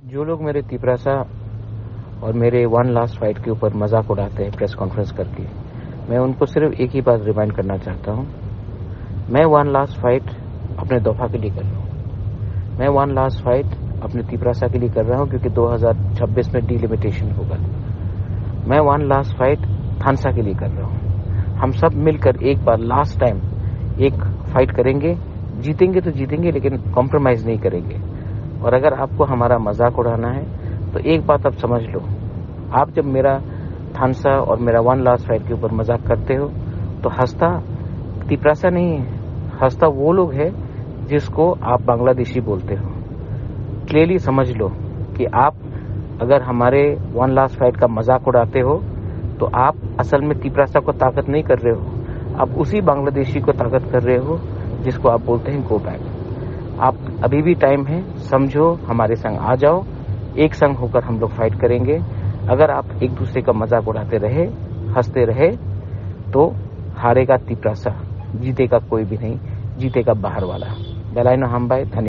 जो लोग मेरे तिपरासा और मेरे वन लास्ट फाइट के ऊपर मजाक उड़ाते हैं प्रेस कॉन्फ्रेंस करके, मैं उनको सिर्फ एक ही बात रिमाइंड करना चाहता हूँ। मैं वन लास्ट फाइट अपने दोफा के लिए कर रहा हूँ। मैं वन लास्ट फाइट अपने तिपरासा के लिए कर रहा हूँ क्योंकि 2026 में डिलिमिटेशन होगा। मैं वन लास्ट फाइट थानसा के लिए कर रहा हूँ। हम सब मिलकर एक बार लास्ट टाइम एक फाइट करेंगे। जीतेंगे तो जीतेंगे, लेकिन कॉम्प्रोमाइज नहीं करेंगे। और अगर आपको हमारा मजाक उड़ाना है तो एक बात आप समझ लो, आप जब मेरा थानसा और मेरा वन लास्ट फाइट के ऊपर मजाक करते हो तो हंसता तिपरासा नहीं है, हंसता वो लोग है जिसको आप बांग्लादेशी बोलते हो। क्लियरली समझ लो कि आप अगर हमारे वन लास्ट फाइट का मजाक उड़ाते हो तो आप असल में तिपरासा को ताकत नहीं कर रहे हो, आप उसी बांग्लादेशी को ताकत कर रहे हो जिसको आप बोलते हैं गो बैक। आप अभी भी टाइम है, समझो, हमारे संग आ जाओ, एक संग होकर हम लोग फाइट करेंगे। अगर आप एक दूसरे का मजाक उड़ाते रहे, हंसते रहे तो हारेगा तिपरासा, जीतेगा कोई भी नहीं, जीतेगा बाहर वाला। बेलाइनो हम भाई। धन्यवाद।